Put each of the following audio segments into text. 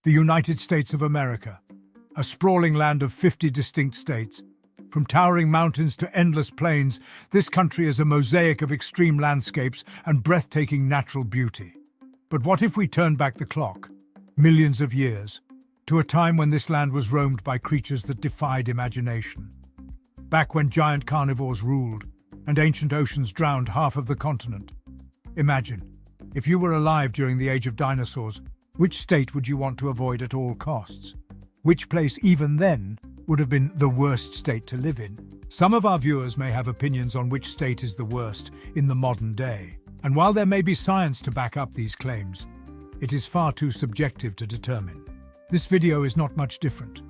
The United States of America, a sprawling land of 50 distinct states. From towering mountains to endless plains, this country is a mosaic of extreme landscapes and breathtaking natural beauty. But what if we turn back the clock, millions of years, to a time when this land was roamed by creatures that defied imagination? Back when giant carnivores ruled and ancient oceans drowned half of the continent. Imagine, if you were alive during the age of dinosaurs, which state would you want to avoid at all costs? Which place, even then, would have been the worst state to live in? Some of our viewers may have opinions on which state is the worst in the modern day. And while there may be science to back up these claims, it is far too subjective to determine. This video is not much different.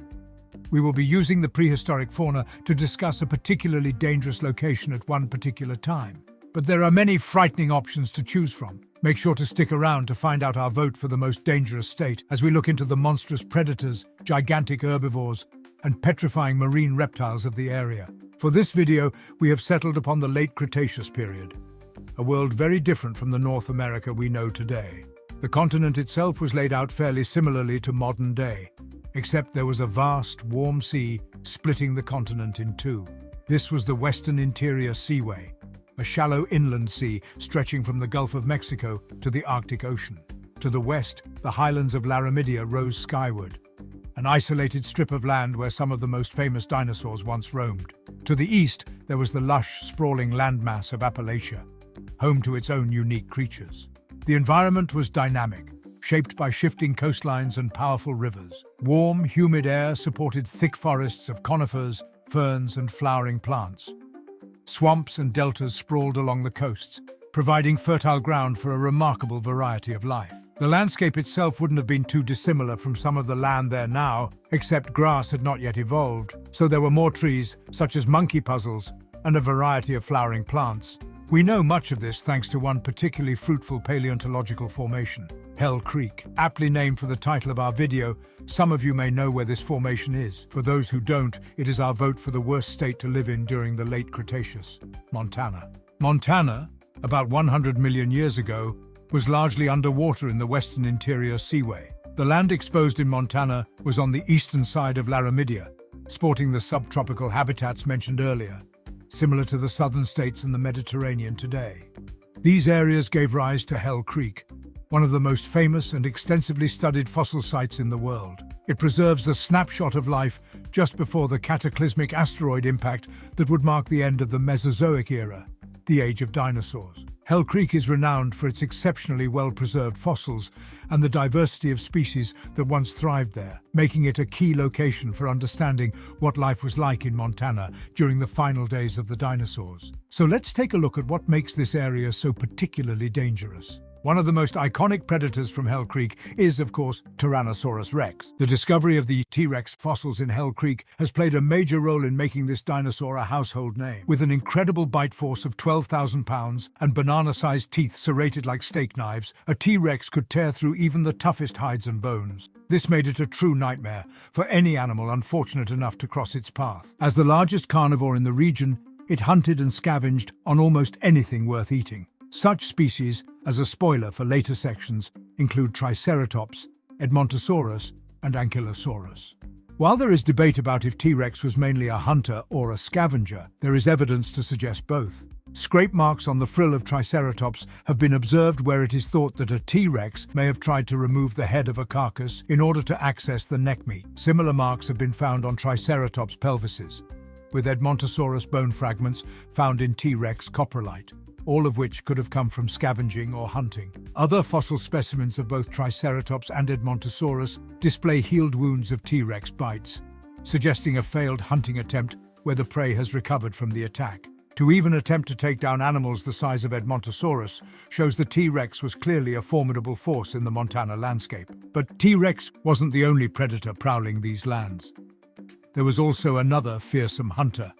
We will be using the prehistoric fauna to discuss a particularly dangerous location at one particular time. But there are many frightening options to choose from. Make sure to stick around to find out our vote for the most dangerous state as we look into the monstrous predators, gigantic herbivores, and petrifying marine reptiles of the area. For this video, we have settled upon the late Cretaceous period, a world very different from the North America we know today. The continent itself was laid out fairly similarly to modern day, except there was a vast, warm sea splitting the continent in two. This was the Western Interior Seaway, a shallow inland sea stretching from the Gulf of Mexico to the Arctic Ocean. To the west, the highlands of Laramidia rose skyward, an isolated strip of land where some of the most famous dinosaurs once roamed. To the east, there was the lush, sprawling landmass of Appalachia, home to its own unique creatures. The environment was dynamic, shaped by shifting coastlines and powerful rivers. Warm, humid air supported thick forests of conifers, ferns, and flowering plants. Swamps and deltas sprawled along the coasts, providing fertile ground for a remarkable variety of life. The landscape itself wouldn't have been too dissimilar from some of the land there now, except grass had not yet evolved, so there were more trees, such as monkey puzzles, and a variety of flowering plants. We know much of this thanks to one particularly fruitful paleontological formation, Hell Creek. Aptly named for the title of our video, some of you may know where this formation is. For those who don't, it is our vote for the worst state to live in during the late Cretaceous, Montana. Montana, about 100 million years ago, was largely underwater in the Western Interior Seaway. The land exposed in Montana was on the eastern side of Laramidia, sporting the subtropical habitats mentioned earlier, similar to the southern states in the Mediterranean today. These areas gave rise to Hell Creek, one of the most famous and extensively studied fossil sites in the world. It preserves a snapshot of life just before the cataclysmic asteroid impact that would mark the end of the Mesozoic era, the age of dinosaurs. Hell Creek is renowned for its exceptionally well-preserved fossils and the diversity of species that once thrived there, making it a key location for understanding what life was like in Montana during the final days of the dinosaurs. So let's take a look at what makes this area so particularly dangerous. One of the most iconic predators from Hell Creek is, of course, Tyrannosaurus rex. The discovery of the T-Rex fossils in Hell Creek has played a major role in making this dinosaur a household name. With an incredible bite force of 12,000 pounds and banana-sized teeth serrated like steak knives, a T-Rex could tear through even the toughest hides and bones. This made it a true nightmare for any animal unfortunate enough to cross its path. As the largest carnivore in the region, it hunted and scavenged on almost anything worth eating. Such species, as a spoiler for later sections, include Triceratops, Edmontosaurus, and Ankylosaurus. While there is debate about if T-Rex was mainly a hunter or a scavenger, there is evidence to suggest both. Scrape marks on the frill of Triceratops have been observed where it is thought that a T-Rex may have tried to remove the head of a carcass in order to access the neck meat. Similar marks have been found on Triceratops pelvises, with Edmontosaurus bone fragments found in T-Rex coprolite, all of which could have come from scavenging or hunting. Other fossil specimens of both Triceratops and Edmontosaurus display healed wounds of T-Rex bites, suggesting a failed hunting attempt where the prey has recovered from the attack. To even attempt to take down animals the size of Edmontosaurus shows the T-Rex was clearly a formidable force in the Montana landscape. But T-Rex wasn't the only predator prowling these lands. There was also another fearsome hunter,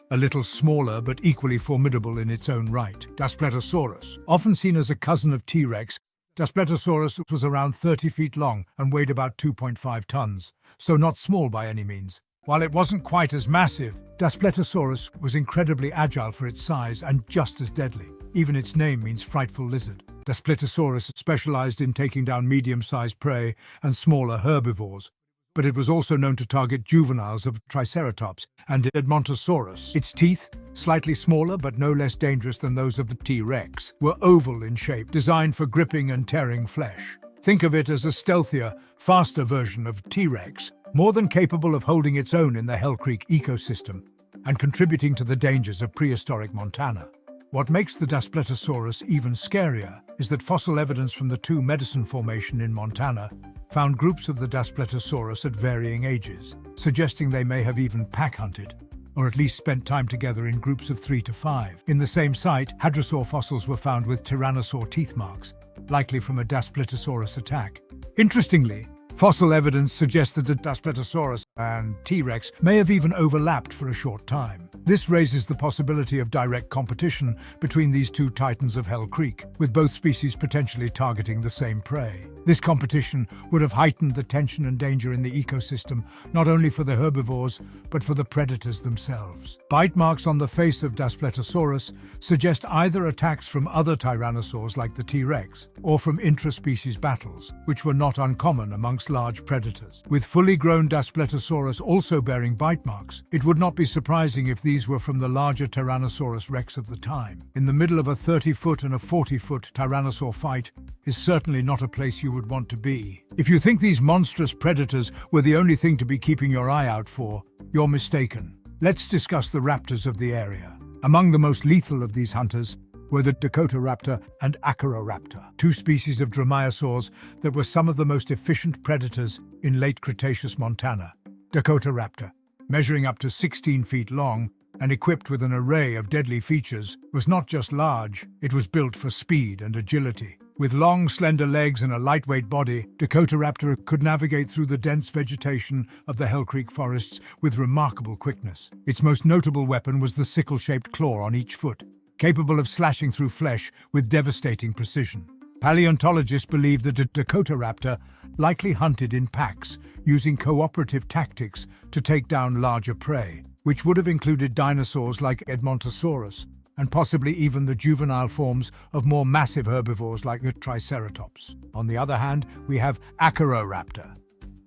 a little smaller but equally formidable in its own right, Daspletosaurus. Often seen as a cousin of T-Rex, Daspletosaurus was around 30 feet long and weighed about 2.5 tons, so not small by any means. While it wasn't quite as massive, Daspletosaurus was incredibly agile for its size and just as deadly. Even its name means frightful lizard. Daspletosaurus specialized in taking down medium-sized prey and smaller herbivores, but it was also known to target juveniles of Triceratops and Edmontosaurus. Its teeth, slightly smaller but no less dangerous than those of the T-Rex, were oval in shape, designed for gripping and tearing flesh. Think of it as a stealthier, faster version of T-Rex, more than capable of holding its own in the Hell Creek ecosystem and contributing to the dangers of prehistoric Montana. What makes the Daspletosaurus even scarier is that fossil evidence from the Two Medicine Formation in Montana found groups of the Daspletosaurus at varying ages, suggesting they may have even pack-hunted, or at least spent time together in groups of 3 to 5. In the same site, hadrosaur fossils were found with tyrannosaur teeth marks, likely from a Daspletosaurus attack. Interestingly, fossil evidence suggests that the Daspletosaurus and T-Rex may have even overlapped for a short time. This raises the possibility of direct competition between these two titans of Hell Creek, with both species potentially targeting the same prey. This competition would have heightened the tension and danger in the ecosystem, not only for the herbivores, but for the predators themselves. Bite marks on the face of Daspletosaurus suggest either attacks from other tyrannosaurs like the T-Rex, or from intra-species battles, which were not uncommon amongst large predators. With fully grown Daspletosaurus also bearing bite marks, it would not be surprising if these were from the larger Tyrannosaurus rex of the time. In the middle of a 30-foot and a 40-foot tyrannosaur fight is certainly not a place you would want to be. If you think these monstrous predators were the only thing to be keeping your eye out for, you're mistaken. Let's discuss the raptors of the area. Among the most lethal of these hunters were the Dakotaraptor and Acaroraptor, two species of dromaeosaurs that were some of the most efficient predators in late Cretaceous Montana. Dakotaraptor, measuring up to 16 feet long and equipped with an array of deadly features, was not just large, it was built for speed and agility. With long, slender legs and a lightweight body, Dakotaraptor could navigate through the dense vegetation of the Hell Creek forests with remarkable quickness. Its most notable weapon was the sickle-shaped claw on each foot, capable of slashing through flesh with devastating precision. Paleontologists believe that the Dakotaraptor likely hunted in packs, using cooperative tactics to take down larger prey, which would have included dinosaurs like Edmontosaurus, and possibly even the juvenile forms of more massive herbivores like the Triceratops. On the other hand, we have Acaroraptor,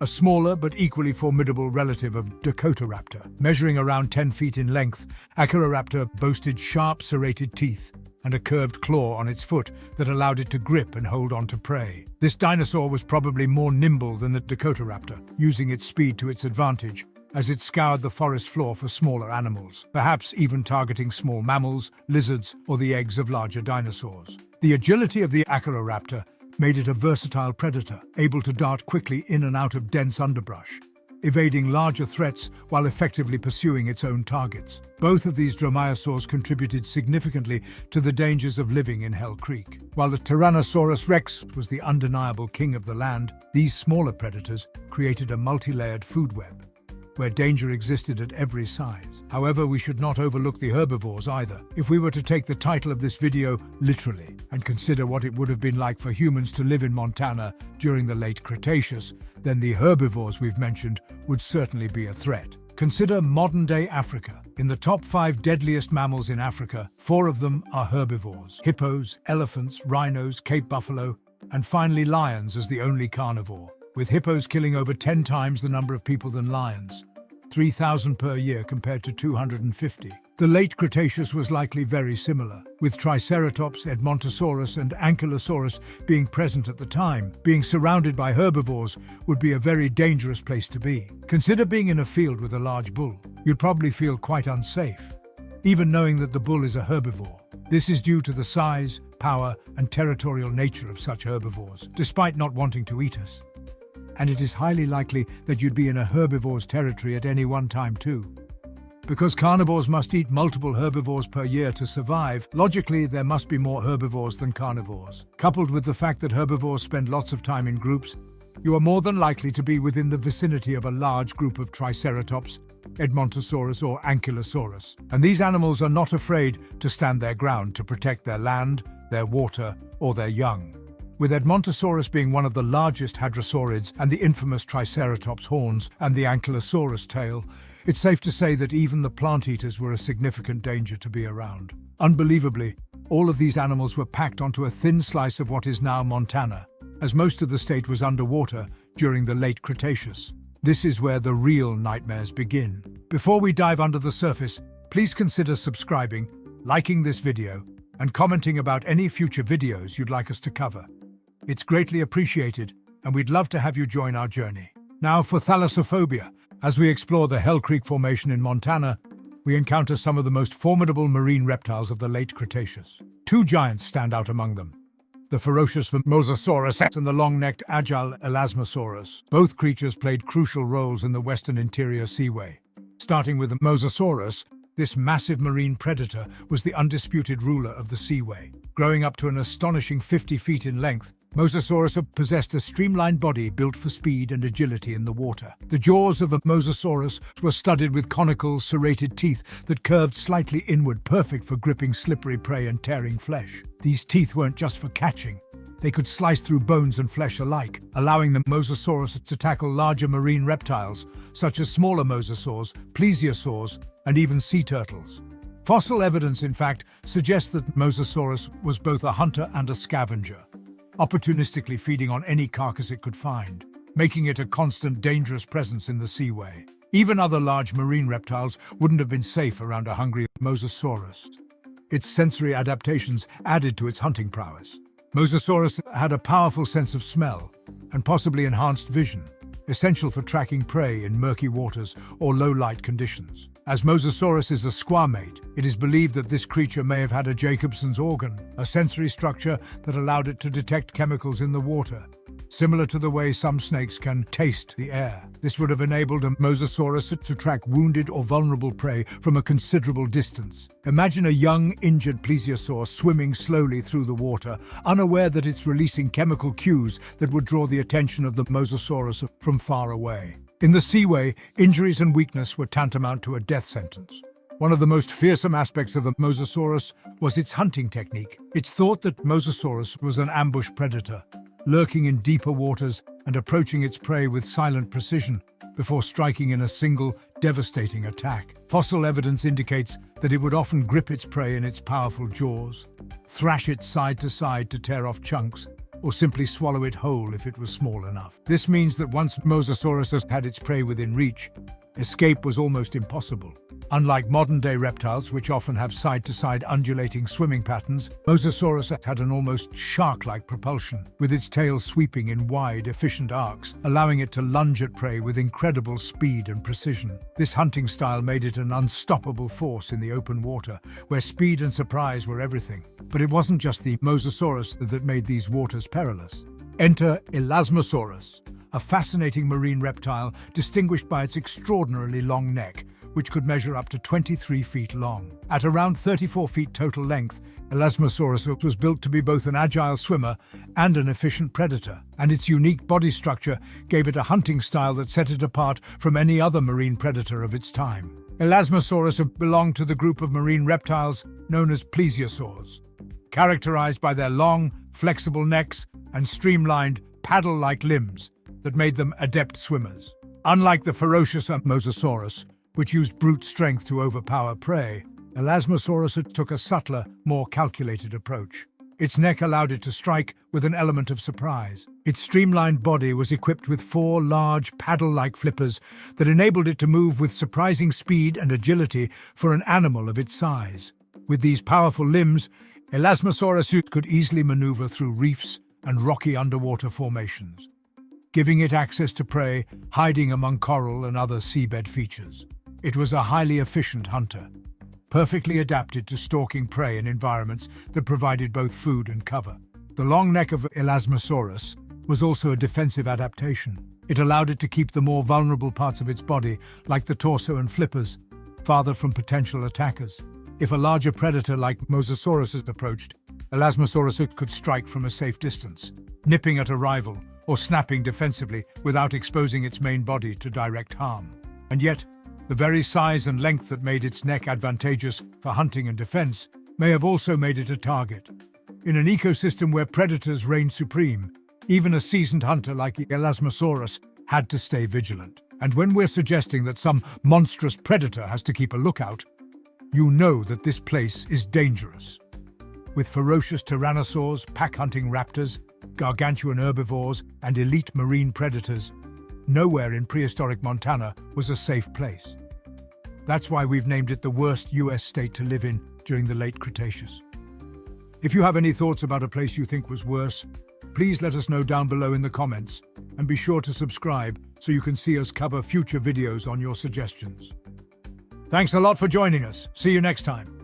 a smaller but equally formidable relative of Dakotaraptor. Measuring around 10 feet in length, Acaroraptor boasted sharp, serrated teeth and a curved claw on its foot that allowed it to grip and hold on to prey. This dinosaur was probably more nimble than the Dakotaraptor, using its speed to its advantage as it scoured the forest floor for smaller animals, perhaps even targeting small mammals, lizards, or the eggs of larger dinosaurs. The agility of the Acaroraptor made it a versatile predator, able to dart quickly in and out of dense underbrush, evading larger threats while effectively pursuing its own targets. Both of these dromaeosaurs contributed significantly to the dangers of living in Hell Creek. While the Tyrannosaurus rex was the undeniable king of the land, these smaller predators created a multi-layered food web, where danger existed at every size. However, we should not overlook the herbivores either. If we were to take the title of this video literally and consider what it would have been like for humans to live in Montana during the late Cretaceous, then the herbivores we've mentioned would certainly be a threat. Consider modern-day Africa. In the top 5 deadliest mammals in Africa, 4 of them are herbivores: hippos, elephants, rhinos, Cape buffalo, and finally lions as the only carnivore, with hippos killing over 10 times the number of people than lions, 3,000 per year compared to 250. The late Cretaceous was likely very similar, with Triceratops, Edmontosaurus, and Ankylosaurus being present at the time. Being surrounded by herbivores would be a very dangerous place to be. Consider being in a field with a large bull. You'd probably feel quite unsafe, even knowing that the bull is a herbivore. This is due to the size, power, and territorial nature of such herbivores, despite not wanting to eat us. And it is highly likely that you'd be in a herbivore's territory at any one time too. Because carnivores must eat multiple herbivores per year to survive, logically there must be more herbivores than carnivores. Coupled with the fact that herbivores spend lots of time in groups, you are more than likely to be within the vicinity of a large group of Triceratops, Edmontosaurus, or Ankylosaurus. And these animals are not afraid to stand their ground to protect their land, their water, or their young. With Edmontosaurus being one of the largest hadrosaurids and the infamous Triceratops horns and the Ankylosaurus tail, it's safe to say that even the plant eaters were a significant danger to be around. Unbelievably, All of these animals were packed onto a thin slice of what is now Montana, as most of the state was underwater during the late Cretaceous. This is where the real nightmares begin. Before we dive under the surface, please consider subscribing, liking this video, and commenting about any future videos you'd like us to cover. It's greatly appreciated, and we'd love to have you join our journey. Now for thalassophobia. As we explore the Hell Creek Formation in Montana, we encounter some of the most formidable marine reptiles of the late Cretaceous. Two giants stand out among them: the ferocious Mosasaurus and the long-necked, agile Elasmosaurus. Both creatures played crucial roles in the western interior seaway. Starting with the Mosasaurus, this massive marine predator was the undisputed ruler of the seaway. Growing up to an astonishing 50 feet in length, Mosasaurus possessed a streamlined body built for speed and agility in the water. The jaws of a Mosasaurus were studded with conical, serrated teeth that curved slightly inward, perfect for gripping slippery prey and tearing flesh. These teeth weren't just for catching. They could slice through bones and flesh alike, allowing the Mosasaurus to tackle larger marine reptiles, such as smaller mosasaurs, plesiosaurs, and even sea turtles. Fossil evidence, in fact, suggests that Mosasaurus was both a hunter and a scavenger, opportunistically feeding on any carcass it could find, making it a constant, dangerous presence in the seaway. Even other large marine reptiles wouldn't have been safe around a hungry Mosasaurus. Its sensory adaptations added to its hunting prowess. Mosasaurus had a powerful sense of smell and possibly enhanced vision, essential for tracking prey in murky waters or low-light conditions. As Mosasaurus is a squamate, it is believed that this creature may have had a Jacobson's organ, a sensory structure that allowed it to detect chemicals in the water, similar to the way some snakes can taste the air. This would have enabled a Mosasaurus to track wounded or vulnerable prey from a considerable distance. Imagine a young, injured plesiosaur swimming slowly through the water, unaware that it's releasing chemical cues that would draw the attention of the Mosasaurus from far away. In the seaway, injuries and weakness were tantamount to a death sentence. One of the most fearsome aspects of the Mosasaurus was its hunting technique. It's thought that Mosasaurus was an ambush predator, lurking in deeper waters and approaching its prey with silent precision before striking in a single, devastating attack. Fossil evidence indicates that it would often grip its prey in its powerful jaws, thrash it side to side to tear off chunks, or simply swallow it whole if it was small enough. This means that once Mosasaurus had its prey within reach, escape was almost impossible. Unlike modern-day reptiles, which often have side-to-side undulating swimming patterns, Mosasaurus had an almost shark-like propulsion, with its tail sweeping in wide, efficient arcs, allowing it to lunge at prey with incredible speed and precision. This hunting style made it an unstoppable force in the open water, where speed and surprise were everything. But it wasn't just the Mosasaurus that made these waters perilous. Enter Elasmosaurus, a fascinating marine reptile distinguished by its extraordinarily long neck, which could measure up to 23 feet long. At around 34 feet total length, Elasmosaurus was built to be both an agile swimmer and an efficient predator, and its unique body structure gave it a hunting style that set it apart from any other marine predator of its time. Elasmosaurus belonged to the group of marine reptiles known as plesiosaurs, characterized by their long, flexible necks and streamlined, paddle-like limbs that made them adept swimmers. Unlike the ferocious Mosasaurus, which used brute strength to overpower prey, Elasmosaurus took a subtler, more calculated approach. Its neck allowed it to strike with an element of surprise. Its streamlined body was equipped with 4 large, paddle-like flippers that enabled it to move with surprising speed and agility for an animal of its size. With these powerful limbs, Elasmosaurus could easily maneuver through reefs and rocky underwater formations, giving it access to prey hiding among coral and other seabed features. It was a highly efficient hunter, perfectly adapted to stalking prey in environments that provided both food and cover. The long neck of Elasmosaurus was also a defensive adaptation. It allowed it to keep the more vulnerable parts of its body, like the torso and flippers, farther from potential attackers. If a larger predator like Mosasaurus approached, Elasmosaurus could strike from a safe distance, nipping at a rival or snapping defensively without exposing its main body to direct harm. And yet, the very size and length that made its neck advantageous for hunting and defense may have also made it a target. In an ecosystem where predators reigned supreme, even a seasoned hunter like Elasmosaurus had to stay vigilant. And when we're suggesting that some monstrous predator has to keep a lookout, you know that this place is dangerous. with ferocious tyrannosaurs, pack-hunting raptors, gargantuan herbivores, and elite marine predators, nowhere in prehistoric Montana was a safe place. That's why we've named it the worst US state to live in during the late Cretaceous. If you have any thoughts about a place you think was worse, please let us know down below in the comments, and be sure to subscribe so you can see us cover future videos on your suggestions. Thanks a lot for joining us. See you next time.